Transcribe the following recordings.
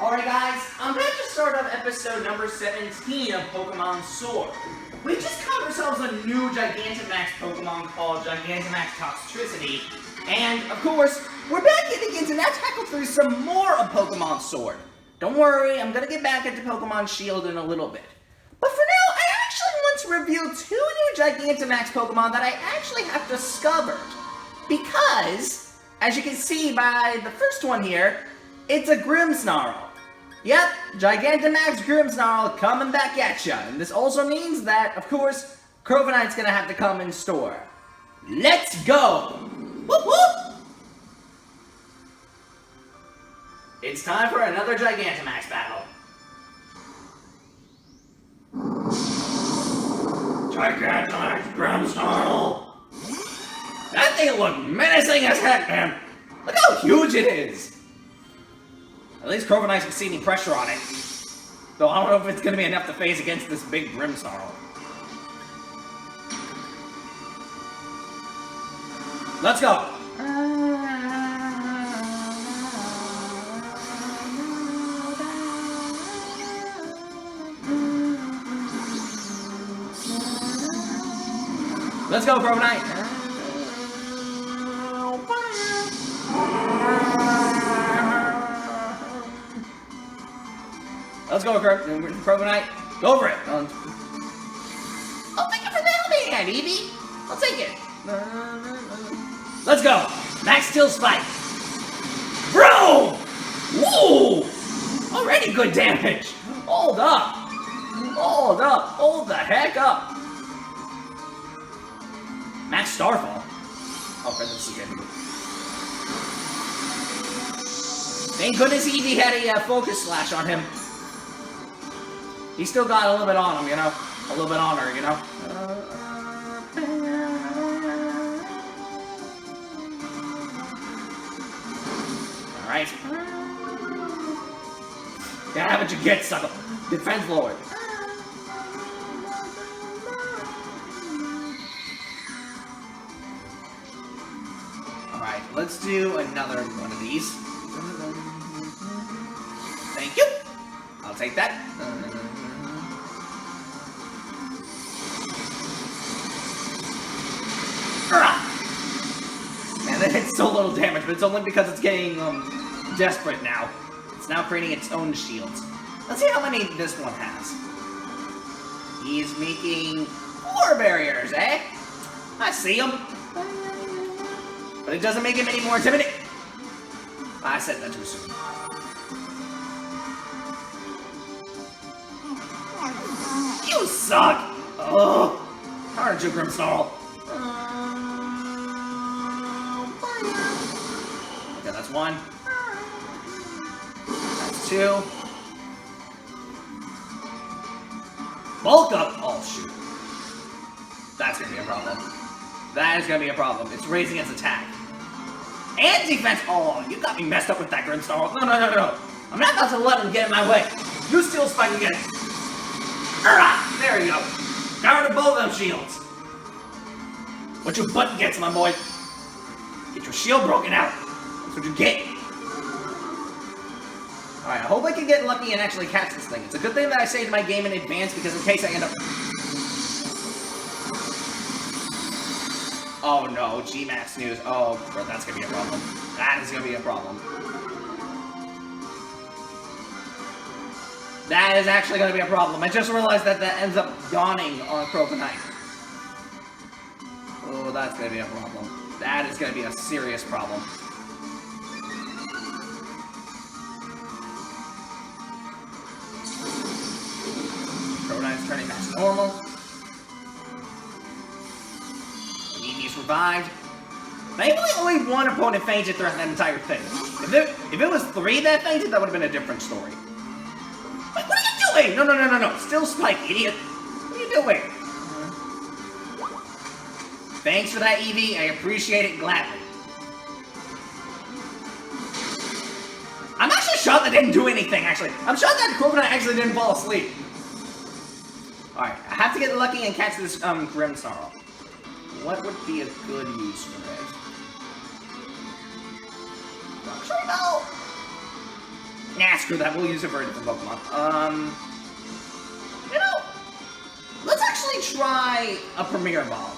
Alright guys, I'm going to start off episode number 17 of Pokemon Sword. We just caught ourselves a new Gigantamax Pokemon called Gigantamax Toxtricity, and of course, we're back yet again to now tackle through some more of Pokemon Sword. Don't worry, I'm going to get back into Pokemon Shield in a little bit. But for now, I actually want to reveal two new Gigantamax Pokemon that I actually have discovered. Because, as you can see by the first one here, it's a Grimmsnarl. Yep, Gigantamax Grimmsnarl coming back at ya. And this also means that, of course, Corviknight's gonna have to come in store. Let's go! Whoop whoop! It's time for another Gigantamax battle. Gigantamax Grimmsnarl! That thing looks menacing as heck, man! Look how huge it is! At least Corviknight can see any pressure on it. Though I don't know if it's going to be enough to phase against this big Grimmsnarl. Let's go! Let's go, Corviknight! Let's go, Corviknight. Go for it. Oh, thank you for the helping hand, Eevee. I'll take it. Let's go. Max Steel Spike. Bro! Woo! Already good damage. Hold up. Hold up. Hold the heck up. Max Starfall. Oh, this is good. Thank goodness Eevee had a focus slash on him. He still got a little bit on him, you know? A little bit on her, you know? Alright. Yeah, have what you get, sucker. Defense Lord. Alright, let's do another one of these. Thank you. I'll take that. Man, that hits so little damage, but it's only because it's getting, desperate now. It's now creating its own shields. Let's see how many this one has. He's making 4 barriers, eh? I see him. But it doesn't make him any more intimidating. I said that too soon. You suck! Ugh! Aren't you, Grimmsnarl? Okay, that's 1. That's 2. Bulk up! Oh, shoot. That's gonna be a problem. That is gonna be a problem. It's raising its attack. And defense! Oh, you got me messed up with that, Grimmsnarl. No. I'm not about to let him get in my way. You Steel Spike again. There you go. Got rid of both of them shields. What your button gets, my boy. Get your shield broken out. That's what you get. Alright, I hope I can get lucky and actually catch this thing. It's a good thing that I saved my game in advance because in case I end up... Oh no, G-Max news. Oh, bro, that's gonna be a problem. That is gonna be a problem. That is actually going to be a problem. I just realized that that ends up dawning on Corviknight. Oh, that's going to be a problem. That is going to be a serious problem. Corviknight's turning back to normal. Eevee's revived. Thankfully, only one opponent fainted throughout that entire thing. If it was 3 that fainted, that would have been a different story. Wait, what are you doing? No. Still Spike, idiot. What are you doing? Thanks for that, Eevee. I appreciate it gladly. I'm actually shocked that didn't do anything, actually. I'm shocked that Corviknight actually didn't fall asleep. Alright, I have to get lucky and catch this, Grimmsnarl. What would be a good use for it? Rock Shuriken! Nah, screw that. We'll use it for a different Pokemon. You know, let's actually try a Premier Ball.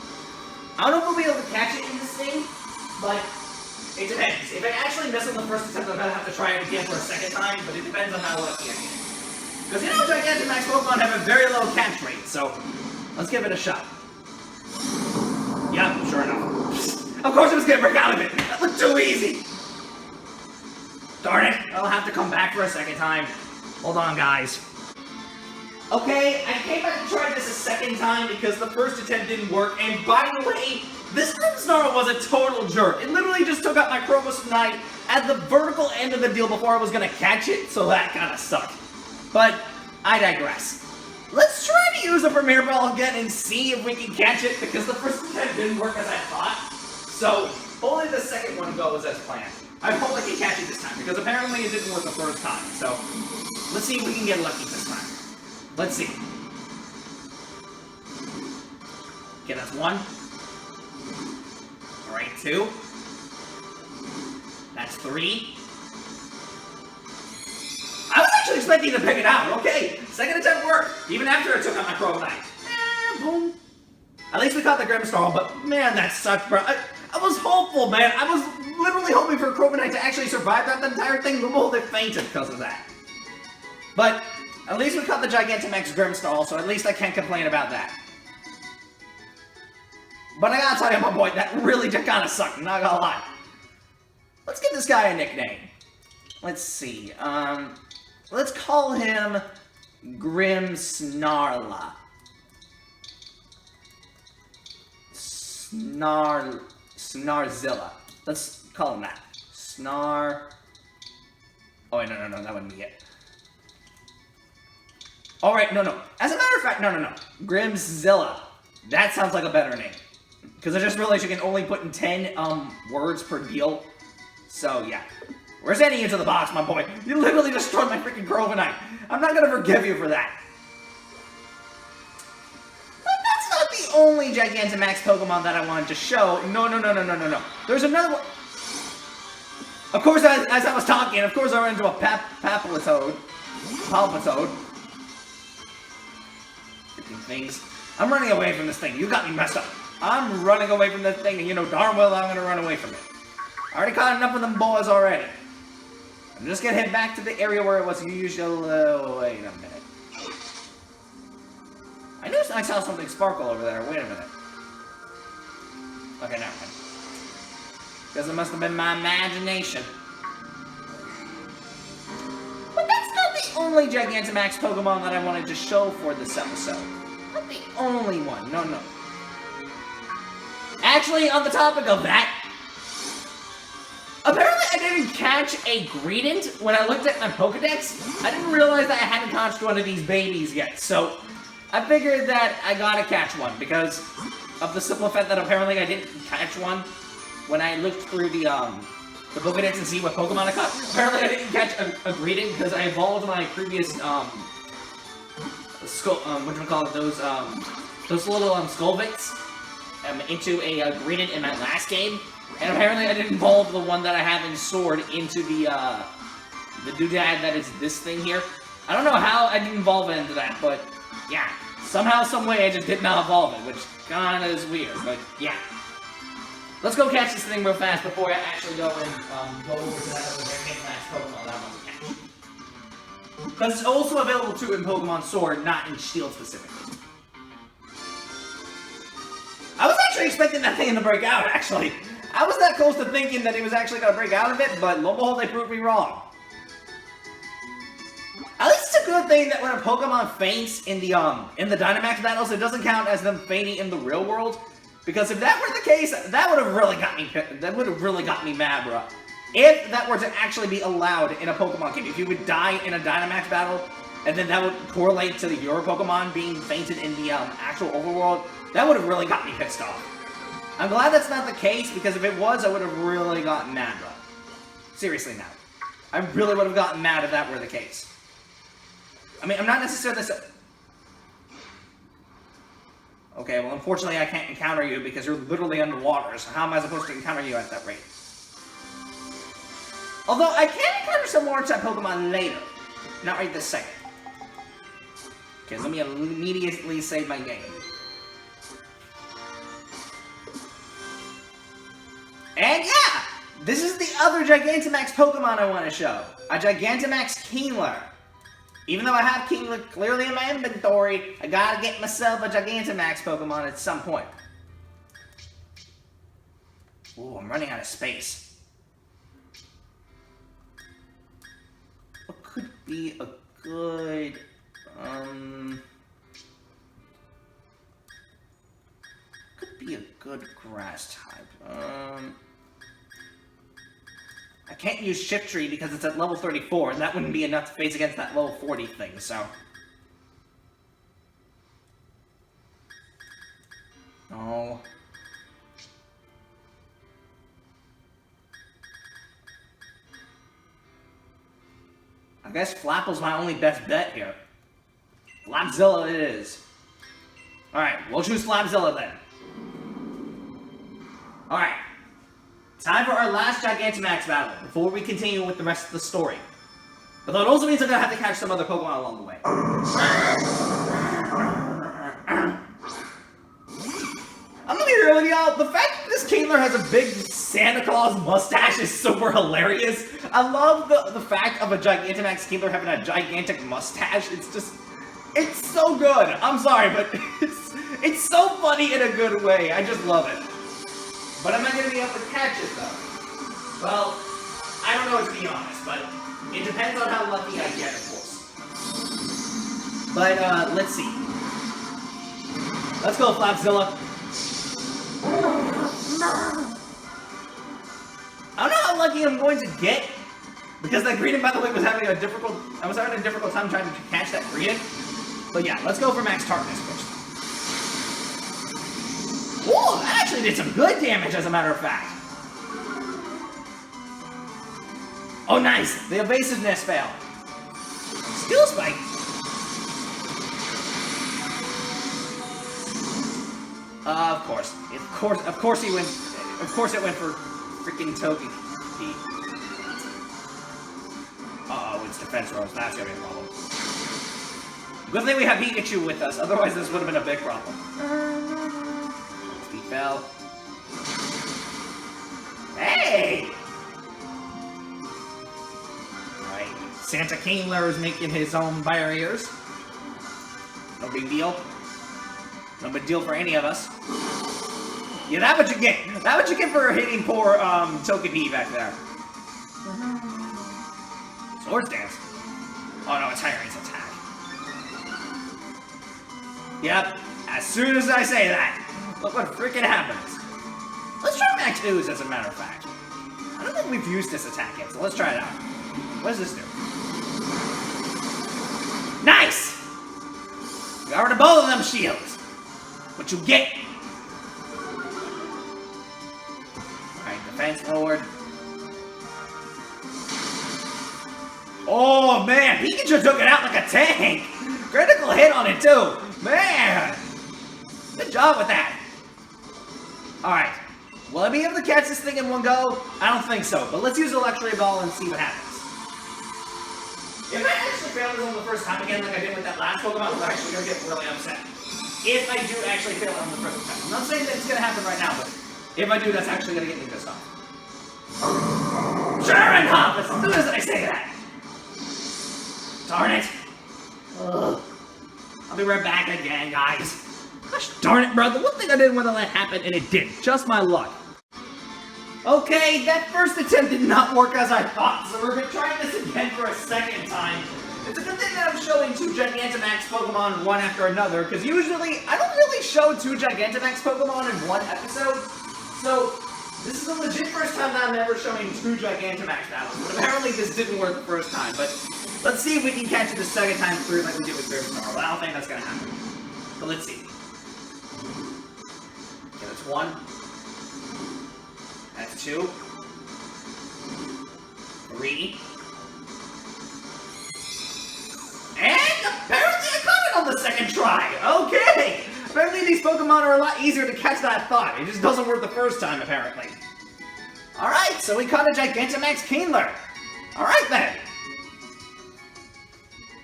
I don't know if we'll be able to catch it in this thing, but it depends. If I actually miss on the first attempt, I'm gonna have to try it again for a second time, but it depends on how lucky I get. Because you know, Gigantamax Pokemon have a very low catch rate, so let's give it a shot. Yeah, sure enough. Of course it was gonna break out of it. That looked too easy. Darn it, I'll have to come back for a second time. Hold on, guys. Okay, I came back and tried this a second time because the first attempt didn't work, and by the way, this Grimmsnarl was a total jerk. It literally just took out my Chromosnite at the vertical end of the deal before I was gonna catch it, so that kinda sucked. But, I digress. Let's try to use a Premier Ball again and see if we can catch it, because the first attempt didn't work as I thought. So, hopefully the second one goes as planned. I hope I can catch it this time, because apparently it didn't work the first time. So, let's see if we can get lucky this time. Let's see. Okay, that's 1. Alright, 2. That's 3. I was actually expecting to pick it out. Okay, second attempt worked, even after I took out my Chromosnite. Boom. At least we caught the Grimmsnarl, but man, that sucked, bro. I was hopeful, man. I was literally hoping for Chromosnite to actually survive that entire thing. Well, they fainted because of that. But at least we caught the Gigantamax Grimmsnarl, so at least I can't complain about that. But I gotta tell you, my boy, that really just kinda sucked, I'm not gonna lie. Let's give this guy a nickname. Let's see, let's call him Grimmsnarla. Snarzilla. Let's call him that. Oh, wait, no, that wouldn't be it. Alright, no. As a matter of fact, no. Grimmzilla. That sounds like a better name. Because I just realized you can only put in 10, words per deal. So, yeah. We're sending you to the box, my boy. You literally destroyed my freaking Corviknight. I'm not gonna forgive you for that. But that's not the only Gigantamax Pokemon that I wanted to show. No. There's another one. Of course, as I was talking, of course I ran into a Palpitoad. Freaking things. I'm running away from this thing. You got me messed up. I'm running away from this thing, and you know darn well I'm gonna run away from it. I already caught enough of them boys already. I'm just gonna head back to the area where it was usual. Wait a minute. I knew I saw something sparkle over there. Wait a minute. Okay, never mind. Guess it must have been my imagination. But that's not the only Gigantamax Pokemon that I wanted to show for this episode. Not the only one. No. Actually, on the topic of that, apparently I didn't catch a Greedent when I looked at my Pokedex. I didn't realize that I hadn't caught one of these babies yet, so I figured that I gotta catch one because of the simple fact that apparently I didn't catch one when I looked through the Pokedex and see what Pokemon I caught. Apparently I didn't catch a Greedent because I evolved my previous those little Skullvits into a Greedent in my last game. And apparently I didn't evolve the one that I have in Sword into the doodad that is this thing here. I don't know how I didn't evolve it into that, but yeah. Somehow, someway I just did not evolve it, which kinda is weird, but yeah. Let's go catch this thing real fast before I actually go and go over to that other Gigantamax Pokemon that I want to catch. Because it's also available too in Pokemon Sword, not in Shield specifically. I was actually expecting that thing to break out, actually. I was that close to thinking that it was actually going to break out of it, but lo and behold, they proved me wrong. At least it's a good thing that when a Pokemon faints in the Dynamax battles, it doesn't count as them fainting in the real world. Because if that were the case, that would have really got me. That would have really got me mad, bro. If that were to actually be allowed in a Pokemon game, if you would die in a Dynamax battle, and then that would correlate to your Pokemon being fainted in the actual overworld, that would have really got me pissed off. I'm glad that's not the case, because if it was, I would have really gotten mad, bro. Seriously now. I really would have gotten mad if that were the case. I mean, I'm not necessarily... Okay, well, unfortunately, I can't encounter you because you're literally underwater, so how am I supposed to encounter you at that rate? Although, I can encounter some more type Pokemon later. Not right this second. Okay, let me immediately save my game. And yeah! This is the other Gigantamax Pokemon I want to show. A Gigantamax Kingler. Even though I have Kingler clearly in my inventory, I gotta get myself a Gigantamax Pokemon at some point. Ooh, I'm running out of space. What could be a good... Could be a good grass type. I can't use Shift Tree because it's at level 34, and that wouldn't be enough to face against that level 40 thing, so... Oh. I guess Flapple's my only best bet here. Flapzilla it is. Alright, we'll choose Flapzilla then. Alright. Time for our last Gigantamax battle, before we continue with the rest of the story. Although it also means I'm gonna have to catch some other Pokemon along the way. I'm gonna be real with y'all, the fact that this Kingler has a big Santa Claus mustache is super hilarious. I love the fact of a Gigantamax Kingler having a gigantic mustache. It's just... it's so good! I'm sorry, but it's so funny in a good way. I just love it. But am I going to be able to catch it, though? Well, I don't know, to be honest, but it depends on how lucky I get, of course. But, let's see. Let's go, Flapzilla. I don't know how lucky I'm going to get, because that Greedent, by the way, was having a difficult time trying to catch that Greedent. But yeah, let's go for Max Tartness first. Whoa, that actually did some good damage, as a matter of fact. Oh, nice! The evasiveness failed. Skill Spike. Of course he went. Of course it went for freaking Togepi. Uh-oh, it's defense rolls. That's gonna be a problem. Good thing we have Pikachu with us. Otherwise, this would have been a big problem. He fell. Hey! Alright, Santa Kingler is making his own barriers. No big deal. No big deal for any of us. Yeah, that's what you get. That's what you get for hitting poor Togepi back there. Swords Dance. Oh no, it's Tyrant's attack. Yep, as soon as I say that. Look what freaking happens. Let's try Max Ooze, as a matter of fact. I don't think we've used this attack yet, so let's try it out. What does this do? Nice! Got rid of both of them shields. What you get? Alright, defense lowered. Oh man, Pikachu took it out like a tank! Critical hit on it too! Man! Good job with that! Alright. Will I be able to catch this thing in one go? I don't think so, but let's use Electric Ball and see what happens. If I actually fail this on the first time again, like I did with that last Pokemon, I'm actually going to get really upset. If I do actually fail it on the first time. I'm not saying that it's going to happen right now, but if I do, that's actually going to get me pissed off. Sure enough! As soon as I say that! Darn it! Ugh. I'll be right back again, guys. Gosh darn it, bro. The one thing I didn't want to let happen, and it did. Just my luck. Okay, that first attempt did not work as I thought, so we're trying this again for a second time. It's a good thing that I'm showing two Gigantamax Pokemon one after another, because usually I don't really show two Gigantamax Pokemon in one episode. So, this is a legit first time that I'm ever showing two Gigantamax battles, but apparently this didn't work the first time, but let's see if we can catch it the second time through like we did with Bearstar. Well, I don't think that's going to happen. But let's see. Okay, that's one. That's two. Three. And apparently I caught it on the second try! Okay! Apparently these Pokemon are a lot easier to catch than I thought. It just doesn't work the first time, apparently. Alright, so we caught a Gigantamax Kingler. Alright then.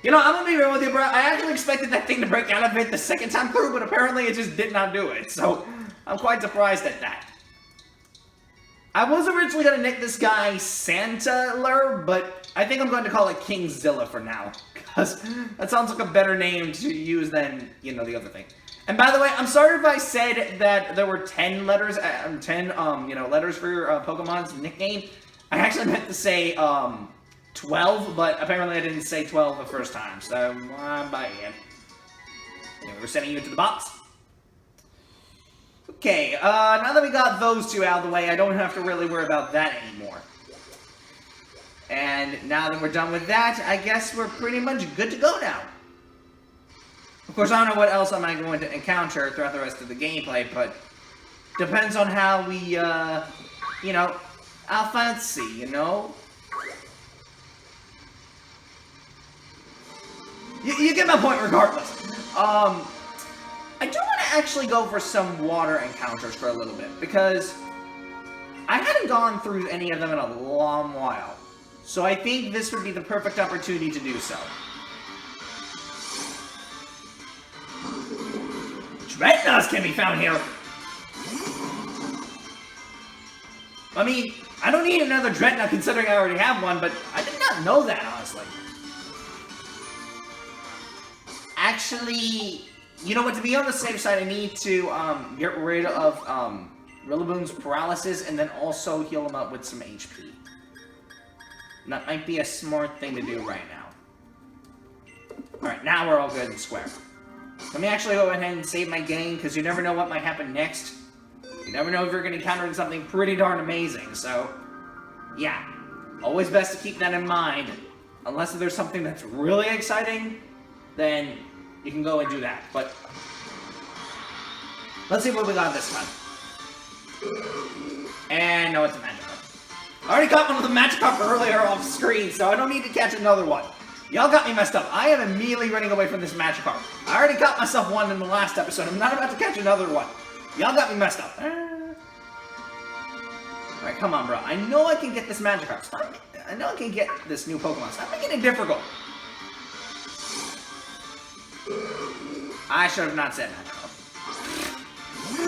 You know, I'm gonna be real with you, bro. I actually expected that thing to break out of it the second time through, but apparently it just did not do it. So, I'm quite surprised at that. I was originally gonna nick this guy Santa-ler, but I think I'm going to call it Kingzilla for now. Because that sounds like a better name to use than, you know, the other thing. And by the way, I'm sorry if I said that there were 10 letters, letters for your Pokemon's nickname. I actually meant to say, 12, but apparently I didn't say 12 the first time, so bye again. Anyway, we're sending you to the box. Okay, now that we got those two out of the way, I don't have to really worry about that anymore. And now that we're done with that, I guess we're pretty much good to go now. Of course, I don't know what else am I going to encounter throughout the rest of the gameplay, but depends on how we, you know, our fancy, you know? You get my point regardless. I do want to actually go for some water encounters for a little bit, because I hadn't gone through any of them in a long while. So I think this would be the perfect opportunity to do so. Dreadnoughts can be found here! I mean, I don't need another Dreadnought considering I already have one, but I did not know that, honestly. Actually, you know what, to be on the safe side, I need to get rid of Rillaboom's paralysis and then also heal him up with some HP. That might be a smart thing to do right now. Alright, now we're all good and square. Let me actually go ahead and save my game, because you never know what might happen next. You never know if you're going to encounter something pretty darn amazing, so... yeah, always best to keep that in mind. Unless there's something that's really exciting, then you can go and do that, but... let's see what we got this time. And no, it's a Magikarp. I already got one of the Magikarp earlier off screen, so I don't need to catch another one. Y'all got me messed up. I am immediately running away from this Magikarp. I already got myself one in the last episode. I'm not about to catch another one. Y'all got me messed up. Alright, come on, bro. I know I can get this Magikarp. I know I can get this new Pokemon. Stop making it difficult. I should have not said Magikarp.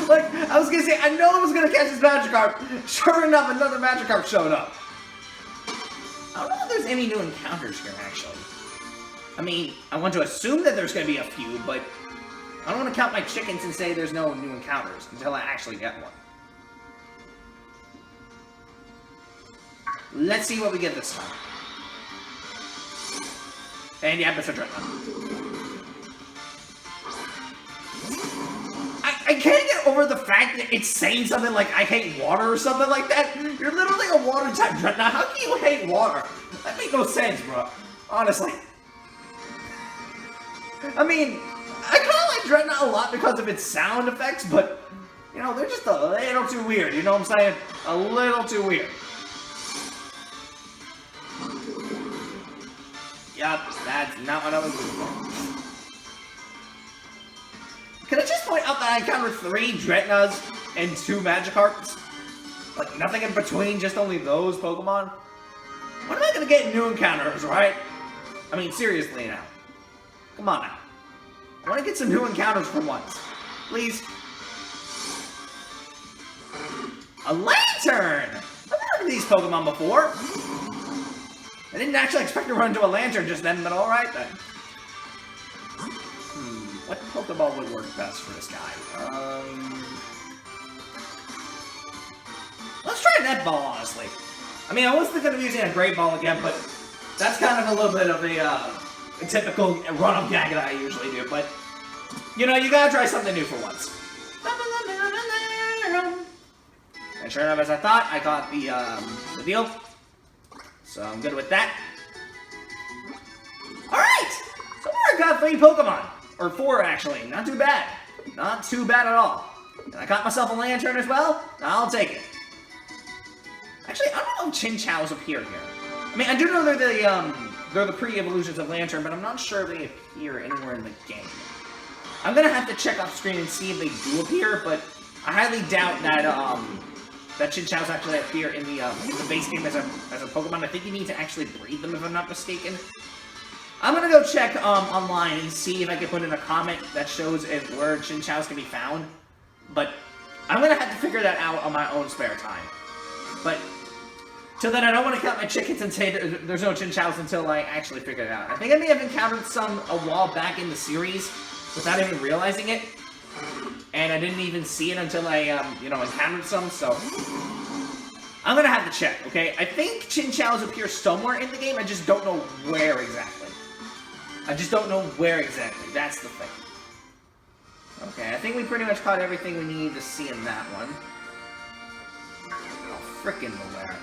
Like, I was gonna say, I know I was gonna catch this Magikarp. Sure enough, another Magikarp showed up. I don't know if there's any new encounters here, actually. I mean, I want to assume that there's gonna be a few, but I don't want to count my chickens and say there's no new encounters until I actually get one. Let's see what we get this time. And yeah, it's a Dreadnought. I can't get over the fact that it's saying something like, I hate water or something like that. You're literally a water-type Dreadnought. How can you hate water? That makes no sense, bro. Honestly. I mean, I kind of like Dreadnought a lot because of its sound effects, but, you know, they're just a little too weird. You know what I'm saying? A little too weird. Yup, that's not what I was looking for. Can I just point out that I encountered 3 Dreadnoughts and 2 Magikarps? Like, nothing in between, just only those Pokemon? When am I gonna get new encounters, right? I mean, seriously now. Come on now. I wanna get some new encounters for once. Please. A Lantern! I've never heard of these Pokemon before. I didn't actually expect to run into a Lantern just then, but alright then. What Pokeball would work best for this guy? Let's try Net Ball, honestly. I mean, I was thinking of using a Great Ball again, but that's kind of a little bit of a typical run-up gag that I usually do, but, you know, you gotta try something new for once. And sure enough, as I thought, I got the deal. So I'm good with that. Alright! So far I got 3 Pokemon. Or 4, actually. Not too bad. Not too bad at all. And I got myself a Lantern as well. I'll take it. Actually, I don't know if Chinchou's appear here. I mean, I do know they're the pre-evolutions of Lantern, but I'm not sure if they appear anywhere in the game. I'm gonna have to check off screen and see if they do appear, but I highly doubt that, that Chinchou's actually appear in the base game as a Pokemon. I think you need to actually breed them, if I'm not mistaken. I'm gonna go check online and see if I can put in a comment that shows where Chinchou's can be found. But I'm gonna have to figure that out on my own spare time. But till then, I don't want to count my chickens and say there's no Chinchou's until I actually figure it out. I think I may have encountered some a while back in the series without even realizing it. And I didn't even see it until I, encountered some, so... I'm gonna have to check, okay? I think Chinchou's appear somewhere in the game, I just don't know where exactly. That's the thing. Okay, I think we pretty much caught everything we needed to see in that one. Oh, frickin' Malera.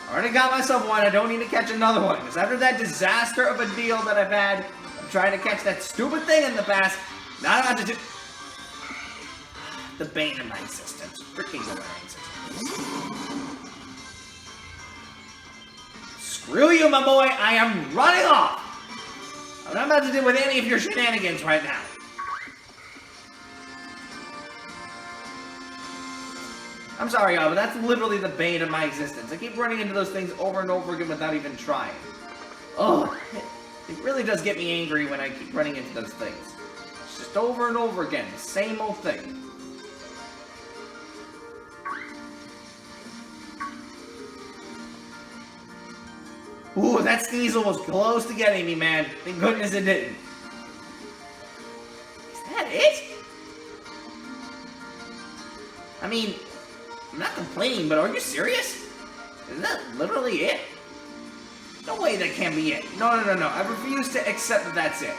I already got myself one, I don't need to catch another one, because after that disaster of a deal that I've had, I'm trying to catch that stupid thing in the past, not about to do... The bane of my existence. Frickin' Malera existence. Screw you, my boy, I am running off! I'm not about to deal with any of your shenanigans right now. I'm sorry, y'all, but that's literally the bane of my existence. I keep running into those things over and over again without even trying. Oh, it really does get me angry when I keep running into those things. It's just over and over again, the same old thing. Ooh, that Sneasel was close to getting me, man. Thank goodness it didn't. Is that it? I mean, I'm not complaining, but are you serious? Is that literally it? No way that can't be it. No. I refuse to accept that that's it.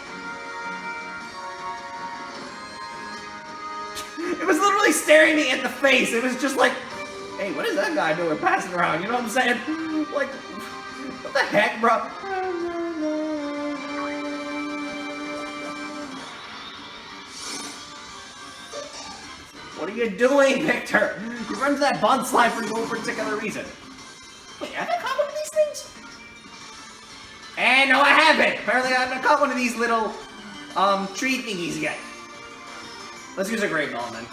It was literally staring me in the face. It was just like, hey, what is that guy doing passing around? You know what I'm saying? Like... What the heck, bro? What are you doing, Victor? You run to that bond slide for no particular reason. Wait, have I caught one of these things? And no, I haven't. Apparently, I haven't caught one of these little, tree thingies yet. Let's use a Great Ball, then.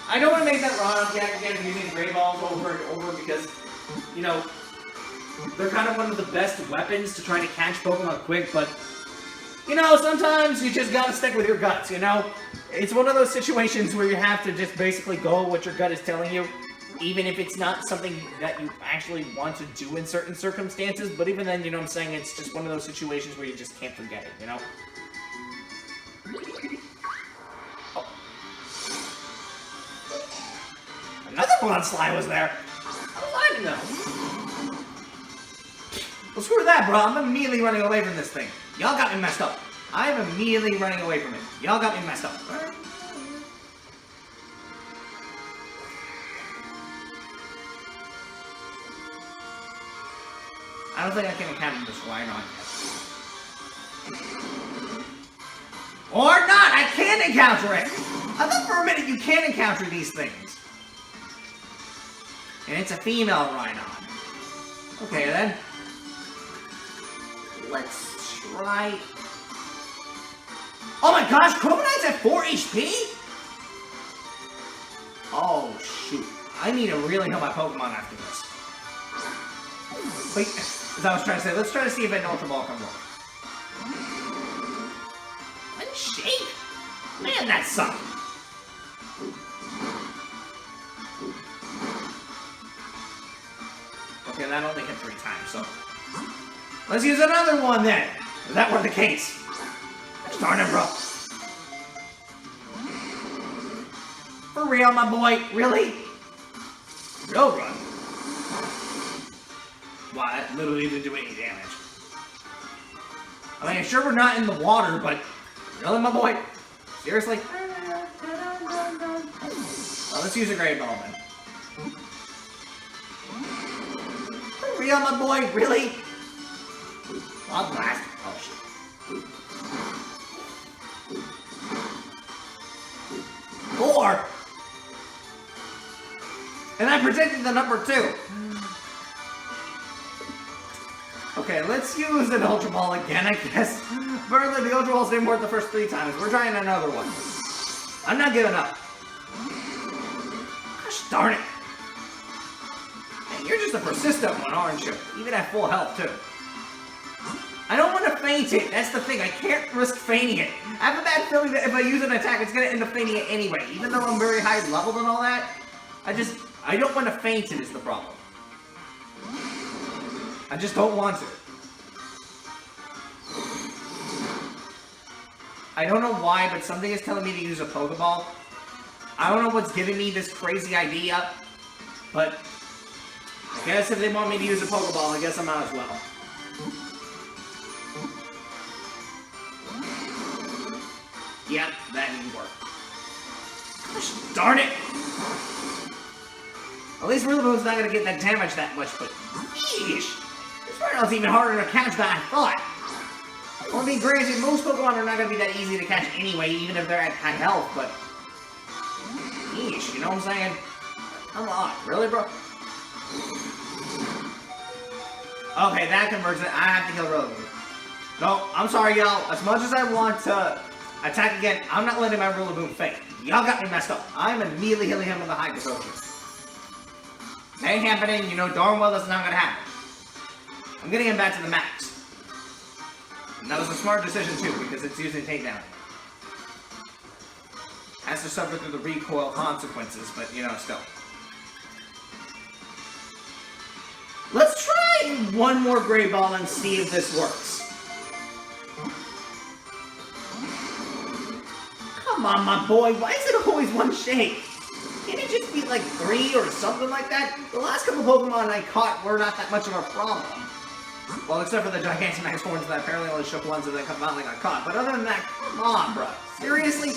I don't want to make that run off yet again using Great Balls over and over because, you know, they're kind of one of the best weapons to try to catch Pokemon quick, but, you know, sometimes you just gotta stick with your guts, you know? It's one of those situations where you have to just basically go with what your gut is telling you, even if it's not something that you actually want to do in certain circumstances, but even then, you know what I'm saying, it's just one of those situations where you just can't forget it, you know? Oh. Another Bonsly was there! How was I to know? Well, screw that, bro. I'm immediately running away from this thing. Y'all got me messed up. I'm immediately running away from it. Y'all got me messed up. I don't think I can encounter this Rhino yet. Or not! I can encounter it! I thought for a minute you can encounter these things. And it's a female Rhino. Okay, then. Let's try... Oh my gosh, Croconate's at 4 HP? Oh, shoot. I need to really help my Pokemon after this. Wait, as I was trying to say, let's try to see if an Ultra Ball can work. One shake? Man, that sucked. Okay, that only hit 3 times, so... Let's use another one then! If that were the case. Darn it, bro. For real, my boy? Really? Real run. Wow, that literally didn't do any damage. I mean, sure we're not in the water, but... Really, my boy? Seriously? Well, let's use a Great Ball, then. For real, my boy? Really? I'll blast. Oh, shit. Four! And I predicted the number 2. Okay, let's use an Ultra Ball again, I guess. Apparently the Ultra Balls didn't work the first 3 times. We're trying another one. I'm not giving up. Gosh darn it. And you're just a persistent one, aren't you? Even at full health, too. I don't want to feint it. That's the thing. I can't risk feigning it. I have a bad feeling that if I use an attack, it's going to end up feigning it anyway. Even though I'm very high leveled and all that, I don't want to feint it is the problem. I just don't want to. I don't know why, but something is telling me to use a Pokeball. I don't know what's giving me this crazy idea, but I guess if they want me to use a Pokeball, I guess I might as well. Yep, that didn't work. Gosh darn it! At least Rillaboom's not gonna get that damage that much, but yeesh! This Rhino's even harder to catch than I thought. Well, I mean, granted, most Pokemon are not gonna be that easy to catch anyway, even if they're at high health, but yeesh, you know what I'm saying? Come on, really, bro? Okay, that converts it. I have to kill Rillaboom. No, I'm sorry, y'all. As much as I want to attack again, I'm not letting my Rillaboom faint. Y'all got me messed up. I'm immediately healing him with a Hyper Potion. That ain't happening. You know darn well that's not gonna happen. I'm getting him back to the max. And that was a smart decision too, because it's using takedown. Has to suffer through the recoil consequences, but you know, still. Let's try one more Gray Ball and see if this works. Come on, my boy, why is it always one shake? Can't it just be like 3 or something like that? The last couple Pokemon I caught were not that much of a problem. Well, except for the Gigantamax horns that apparently only shook once and then finally got caught. But other than that, come on, bro. Seriously?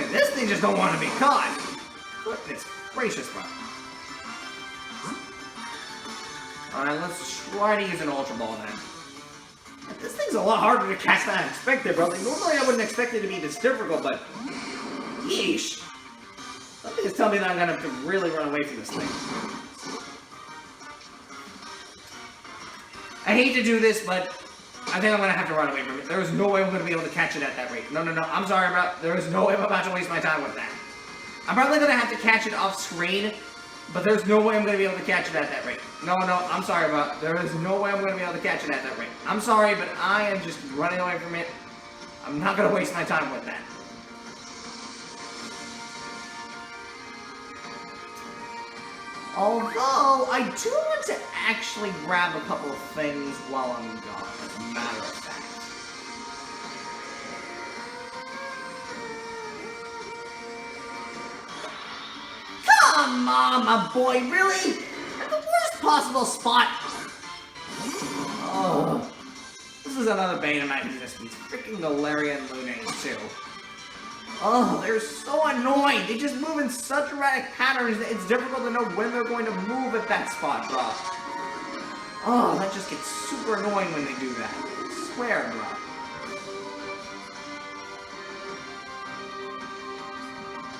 And this thing just don't want to be caught. Goodness gracious, bro. Alright, let's try to use an Ultra Ball then. This thing's a lot harder to catch than I expected, bro. Like, normally I wouldn't expect it to be this difficult, but yeesh. Something is telling me that I'm gonna have to really run away from this thing. I hate to do this, but I think I'm gonna have to run away from it. There is no way I'm gonna be able to catch it at that rate. No, I'm sorry, bro. There is no way I'm about to waste my time with that. I'm probably gonna have to catch it off screen, but there's no way I'm gonna be able to catch it at that rate. No, I'm sorry, bro. There is no way I'm gonna be able to catch it at that rate. I'm sorry, but I am just running away from it. I'm not gonna waste my time with that. Although, I do want to actually grab a couple of things while I'm gone, as a matter of fact. Come on, my boy, really? At the worst possible spot? Oh, this is another bane of my existence. Freaking Galarian Lunates, too. Oh, they're so annoying. They just move in such erratic patterns that it's difficult to know when they're going to move at that spot, bro. Oh, that just gets super annoying when they do that. I swear, bro.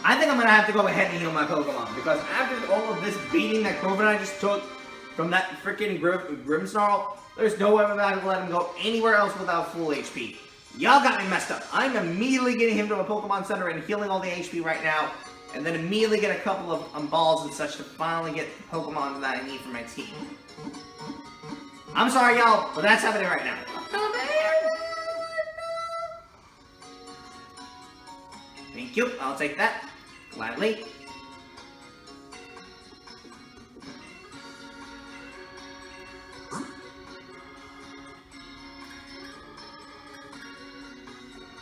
I think I'm gonna have to go ahead and heal my Pokemon, because after all of this beating that Grover and I just took from that freaking Grimmsnarl, there's no way I'm about to let him go anywhere else without full HP. Y'all got me messed up. I'm immediately getting him to a Pokemon Center and healing all the HP right now, and then immediately get a couple of balls and such to finally get the Pokemon that I need for my team. I'm sorry, y'all, but that's happening right now. Thank you. I'll take that. Gladly.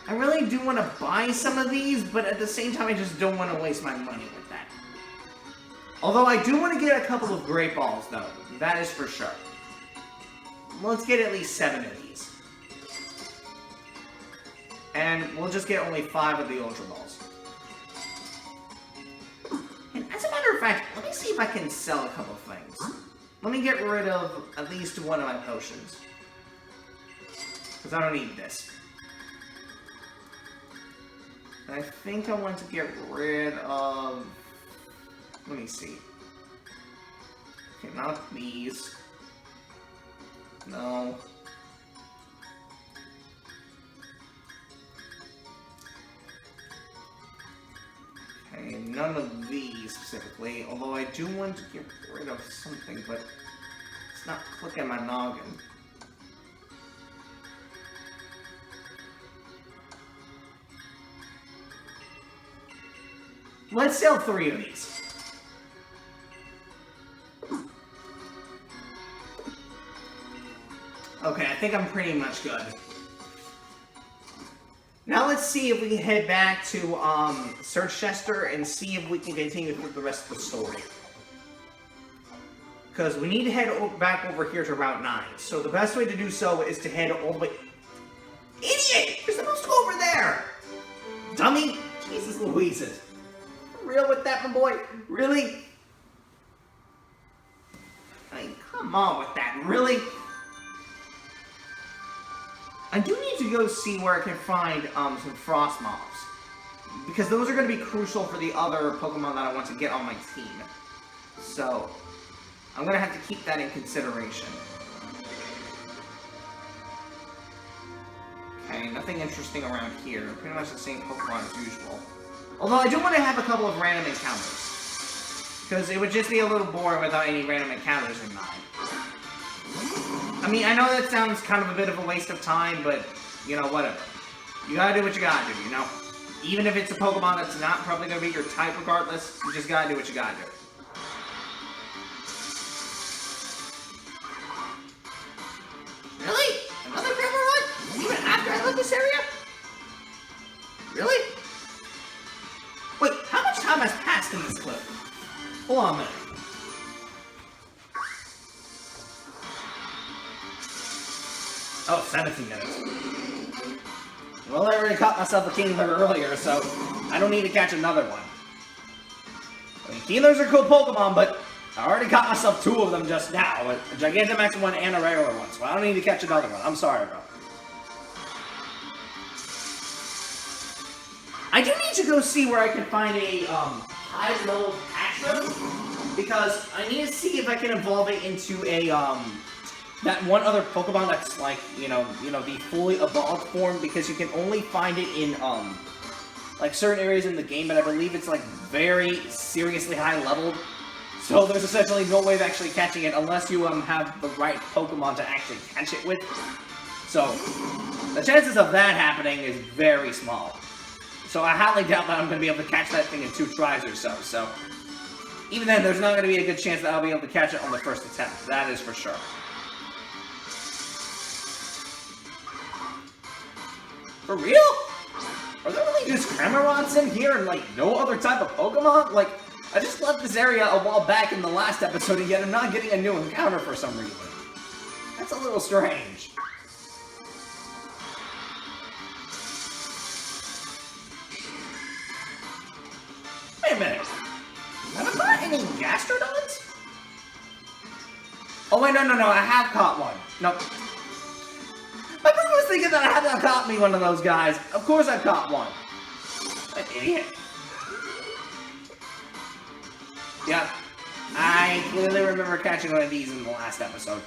I really do want to buy some of these, but at the same time, I just don't want to waste my money with that. Although I do want to get a couple of Great Balls, though. That is for sure. Let's get at least 7 of these. And we'll just get only 5 of the Ultra Balls. And as a matter of fact, let me see if I can sell a couple of things. Let me get rid of at least one of my potions. Because I don't need this. And I think I want to get rid of... Let me see. Okay, not these. No. Okay, none of these specifically, although I do want to get rid of something, but it's not clicking my noggin. Let's sell 3 of these. Okay, I think I'm pretty much good. Now let's see if we can head back to Search Chester and see if we can continue with the rest of the story. Because we need to head back over here to Route 9. So the best way to do so is to head all the way... Idiot! You're supposed to go over there! Dummy! Jesus Louises. For real with that, my boy? Really? I mean, come on with that. Really? I do need to go see where I can find some frost mobs. Because those are going to be crucial for the other Pokemon that I want to get on my team. So, I'm going to have to keep that in consideration. Okay, nothing interesting around here. Pretty much the same Pokemon as usual. Although I do want to have a couple of random encounters. Because it would just be a little boring without any random encounters in mind. I mean, I know that sounds kind of a bit of a waste of time, but, you know, whatever. You gotta do what you gotta do, you know? Even if it's a Pokemon that's not probably gonna be your type regardless, you just gotta do what you gotta do. Really? Another Grammar one? Even after I left this area? Really? Wait, how much time has passed in this clip? Hold on a minute. Oh, 17 minutes. Well, I already caught myself a Kingler earlier, so I don't need to catch another one. I mean, Kinglers are cool Pokemon, but I already caught myself 2 of them just now. A Gigantamax one and a regular one, so I don't need to catch another one. I'm sorry, bro. I do need to go see where I can find a high-level Hatchling, because I need to see if I can evolve it into a that one other Pokemon that's like, you know, the fully evolved form, because you can only find it in, like, certain areas in the game, but I believe it's, like, very seriously high-leveled. So there's essentially no way of actually catching it unless you, have the right Pokemon to actually catch it with. So, the chances of that happening is very small. So I highly doubt that I'm going to be able to catch that thing in 2 tries or so, so... Even then, there's not going to be a good chance that I'll be able to catch it on the first attempt. That is for sure. For real? Are there really just Cramorants in here and, like, no other type of Pokemon? Like, I just left this area a while back in the last episode and yet I'm not getting a new encounter for some reason. That's a little strange. Wait a minute. Have I caught any Gastrodons? Oh wait, no, I have caught one. Nope. My brother was thinking that I had not caught me one of those guys. Of course I caught one. An idiot. Yep. I clearly remember catching one of these in the last episode.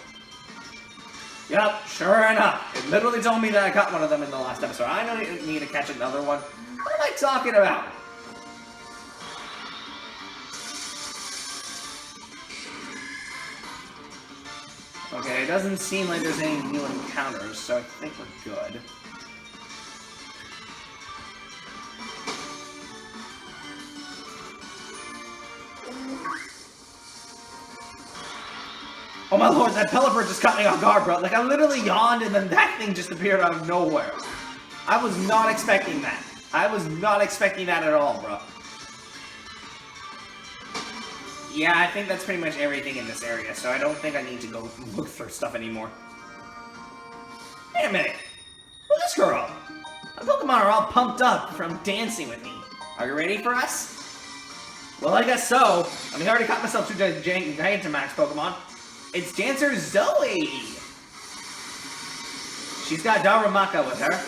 Yep, sure enough. It literally told me that I caught one of them in the last episode. I don't need to catch another one. What am I talking about? Okay, it doesn't seem like there's any new encounters, so I think we're good. Oh my lord, that Pelipper just caught me off guard, bro. Like, I literally yawned and then that thing just appeared out of nowhere. I was not expecting that. I was not expecting that at all, bro. Yeah, I think that's pretty much everything in this area, so I don't think I need to go look for stuff anymore. Wait a minute. Who's this girl? My Pokemon are all pumped up from dancing with me. Are you ready for us? Well, I guess so. I mean, I already caught myself 2 Gigantamax Pokemon. It's Dancer Zoe! She's got Darumaka with her.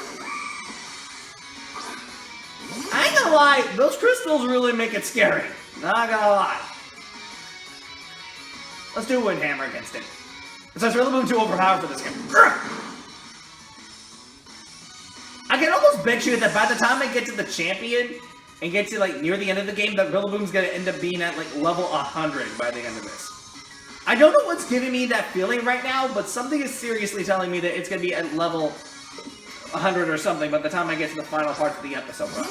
I ain't gonna lie, those crystals really make it scary. Not gonna lie. Let's do a Wind Hammer against it. So it's really moving too overpowered for this game. I can almost bet you that by the time I get to the champion, and get to, like, near the end of the game, that Rillaboom's gonna end up being at, like, level 100 by the end of this. I don't know what's giving me that feeling right now, but something is seriously telling me that it's gonna be at level 100 or something by the time I get to the final parts of the episode, bro.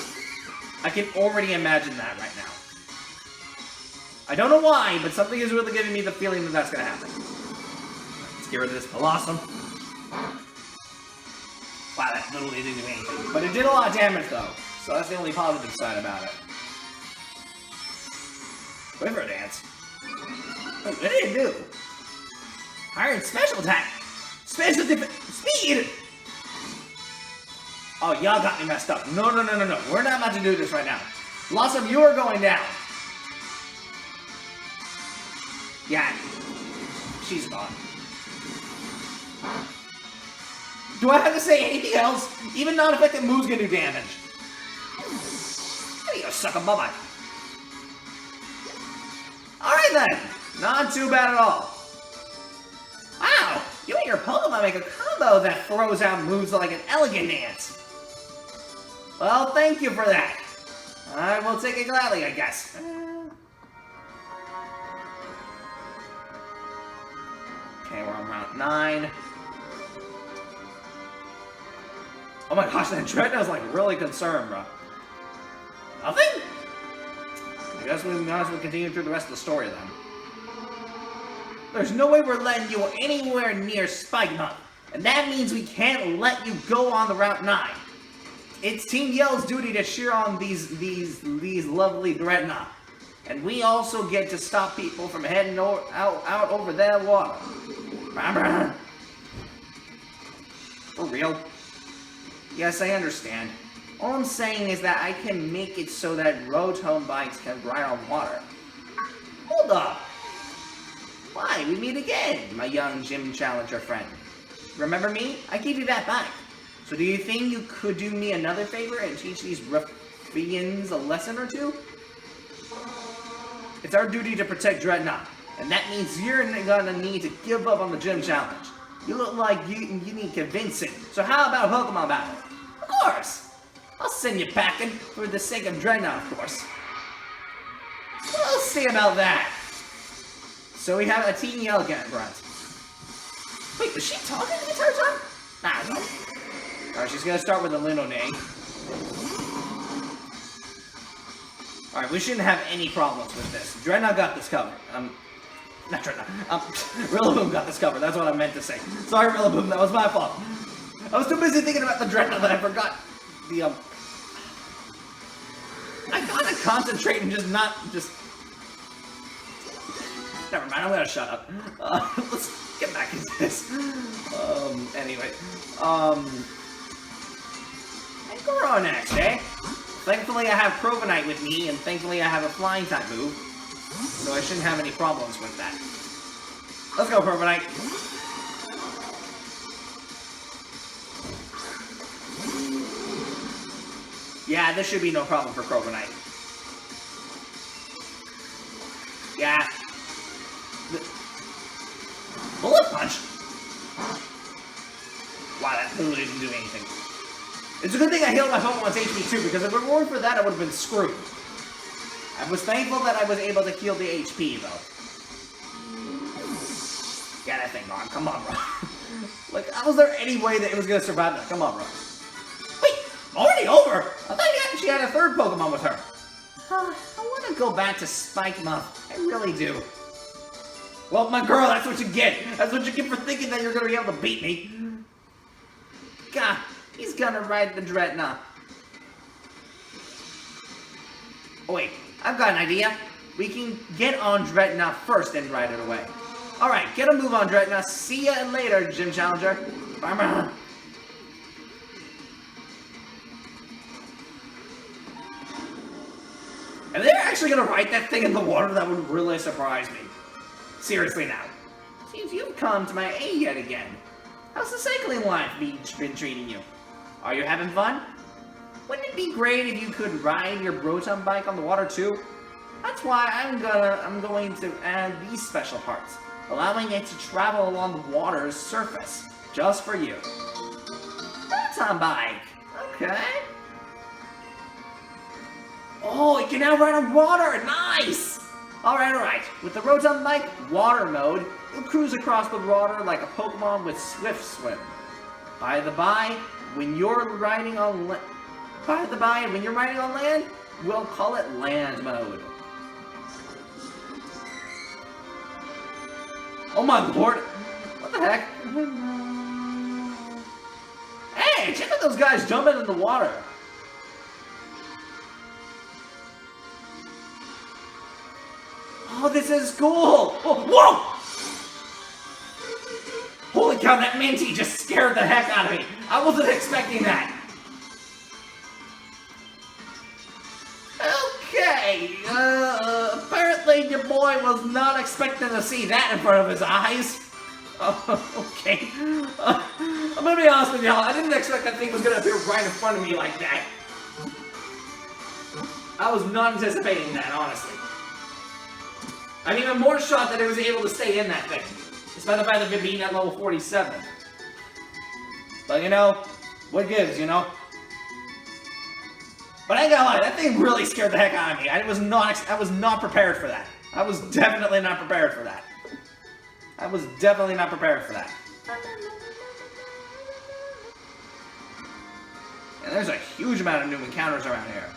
I can already imagine that right now. I don't know why, but something is really giving me the feeling that that's gonna happen. Let's get rid of this Blossom. Wow, that literally didn't do anything. But it did a lot of damage, though. So that's the only positive side about it. Quiver Dance. What did it do? Iron Special Attack! Special Speed! Oh, y'all got me messed up. No. We're not about to do this right now. Blossom, you are going down. Yeah. She's gone. Do I have to say anything else? Even non-effective moves can do damage. There you go, suck a bye-bye. Alright then. Not too bad at all. Wow, you and your Pokemon make a combo that throws out moves like an elegant dance. Well, thank you for that. I will take it gladly, I guess. Okay, we're on Route 9. Oh my gosh, that Dreadnought's like really concerned, bro. Nothing? I guess we might as well continue through the rest of the story then. There's no way we're letting you anywhere near Spikemuth, and that means we can't let you go on the Route 9. It's Team Yellow's duty to cheer on these lovely Dreadnought, and we also get to stop people from heading out over their water. For real? Yes, I understand. All I'm saying is that I can make it so that Rotom bikes can ride on water. Hold up! Why, we meet again, my young gym challenger friend. Remember me? I gave you that bike. So do you think you could do me another favor and teach these ruffians a lesson or two? It's our duty to protect Dreadnought, and that means you're gonna need to give up on the gym challenge. You look like you need convincing, so how about a Pokemon battle? Of course! I'll send you packing, for the sake of Dreadnought, of course. We'll see about that. So we have a Team Yell again, Brent. Wait, was she talking the entire time? Nah, no. Alright, she's gonna start with a Lunone. Alright, we shouldn't have any problems with this. Dreadnought got this covered. Not Dreadnought. Rillaboom got this covered. That's what I meant to say. Sorry, Rillaboom, that was my fault. I was too busy thinking about the Dreadnought that I forgot the, I gotta concentrate and just... Never mind, I'm gonna shut up. Let's get back into this. Anyway. And Goro next, eh? Thankfully, I have Provenite with me, and thankfully, I have a flying type move. So I shouldn't have any problems with that. Let's go, Provenite. Yeah, this should be no problem for Provenite. Yeah. Bullet Punch? Wow, that literally didn't do anything. It's a good thing I healed my Pokemon's HP too, because if it weren't for that, I would have been screwed. I was thankful that I was able to heal the HP, though. Get that thing on. Come on, bro. Like, how was there any way that it was going to survive that? Come on, bro. Wait, already over? I thought she had a third Pokemon with her. I want to go back to Spikemuth. I really do. Well, my girl, that's what you get. That's what you get for thinking that you're going to be able to beat me. God, he's going to ride the Dreadnought. Oh, wait. I've got an idea. We can get on Dreadnought first and ride it away. Alright, get a move on Dreadnought. See ya later, Gym Challenger. Bye-bye. If they're actually gonna ride that thing in the water, that would really surprise me. Seriously now. Seems you've come to my aid yet again. How's the cycling life been treating you? Are you having fun? Wouldn't it be great if you could ride your Rotom bike on the water too? That's why I'm going to add these special parts, allowing it to travel along the water's surface, just for you. Rotom bike! Okay. Oh, it can now ride on water! Nice! Alright. With the Rotom Bike Water mode, it'll cruise across the water like a Pokemon with Swift Swim. By the by, when you're riding on land, we'll call it Land mode. Oh my lord! What the heck? Hey, check out those guys jumping in the water! Oh, this is cool! Oh, whoa! Holy cow, that Minty just scared the heck out of me! I wasn't expecting that! Okay, apparently your boy was not expecting to see that in front of his eyes. Oh, okay. I'm gonna be honest with y'all, I didn't expect that thing was gonna appear right in front of me like that. I was not anticipating that, honestly. I'm even more shocked that it was able to stay in that thing, despite the fact of it being at level 47. But you know, what gives, you know? But I ain't gonna lie, that thing really scared the heck out of me. I was not prepared for that. I was definitely not prepared for that. And there's a huge amount of new encounters around here.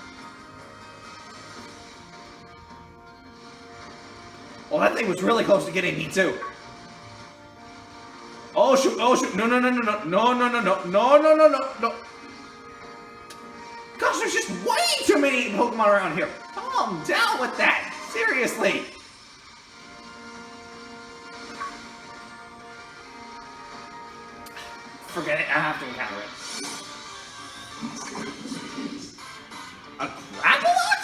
Well, that thing was really close to getting me too. Oh shoot, no. Gosh, there's just way too many Pokemon around here. Calm down with that, seriously. Forget it, I have to encounter it. A Grappalot?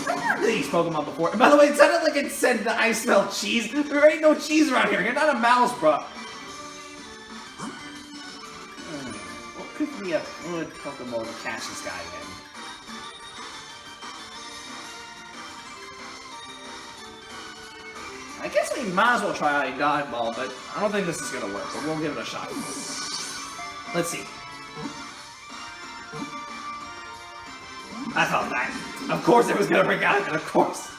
I've heard of these Pokemon before. And by the way, it sounded like it said that I smell cheese. There ain't no cheese around here. You're not a mouse, bro. What could be a good Pokemon to catch this guy in? I guess we might as well try a Dive Ball, but I don't think this is gonna work, but we'll give it a shot. Let's see. I thought that. Of course it was gonna break out of it, of course.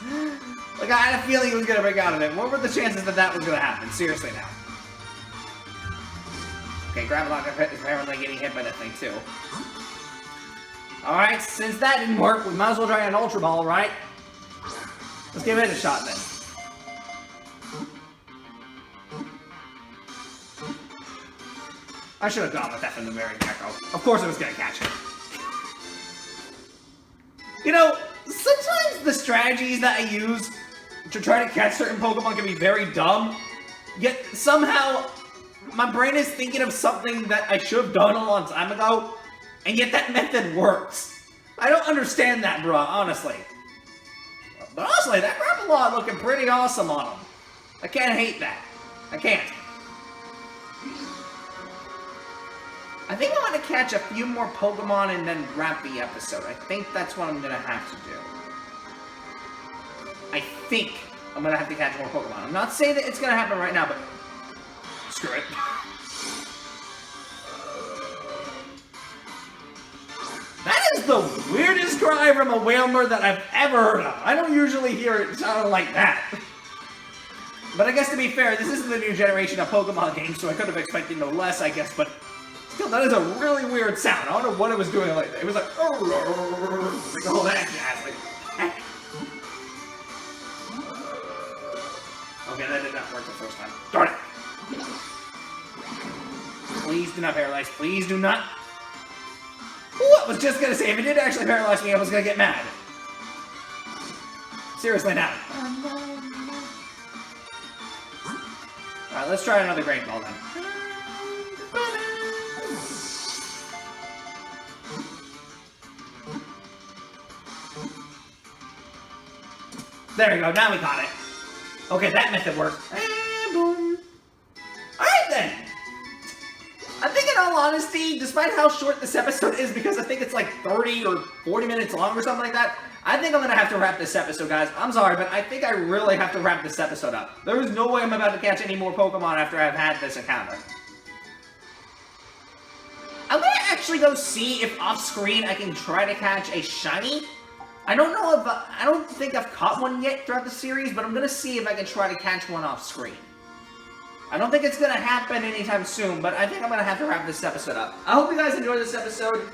Like, I had a feeling it was gonna break out of it. What were the chances that that was gonna happen? Seriously now. Okay, Grappalot is apparently getting hit by that thing too. Alright, since that didn't work, we might as well try an Ultra Ball, right? Let's give it a shot then. I should have gone with that from the very get-go. Of course it was gonna catch it. You know, sometimes the strategies that I use to try to catch certain Pokemon can be very dumb, yet somehow my brain is thinking of something that I should have done a long time ago, and yet that method works. I don't understand that, bro, honestly. But honestly, that Grappalot looking pretty awesome on him. I can't hate that. I can't. I think I want to catch a few more Pokemon and then wrap the episode. I think that's what I'm going to have to do. I think I'm going to have to catch more Pokemon. I'm not saying that it's going to happen right now, but screw it. That is the weirdest cry from a Wailmer that I've ever heard of. I don't usually hear it sound like that. But I guess to be fair, this isn't the new generation of Pokemon games, so I could have expected no less, I guess, but still, that is a really weird sound. I don't know what it was doing like that. It was like, like all that jazz. Like, heck. Okay, that did not work the first time. Darn it! Please do not paralyze. Please do not. Ooh, I was just gonna say, if it did actually paralyze me, I was gonna get mad. Seriously now. Alright, let's try another Great Ball then. There we go, now we got it. Okay, that method worked. And boom. Alright then. I think in all honesty, despite how short this episode is, because I think it's like 30 or 40 minutes long or something like that, I think I'm going to have to wrap this episode, guys. I'm sorry, but I think I really have to wrap this episode up. There is no way I'm about to catch any more Pokemon after I've had this encounter. I'm going to actually go see if off-screen I can try to catch a shiny. I don't know if I don't think I've caught one yet throughout the series, but I'm gonna see if I can try to catch one off screen. I don't think it's gonna happen anytime soon, but I think I'm gonna have to wrap this episode up. I hope you guys enjoyed this episode.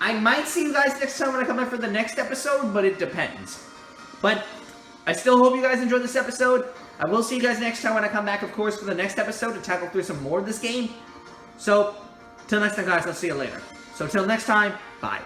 I might see you guys next time when I come back for the next episode, but it depends. But I still hope you guys enjoyed this episode. I will see you guys next time when I come back, of course, for the next episode to tackle through some more of this game. So, till next time, guys, I'll see you later. So, till next time, bye.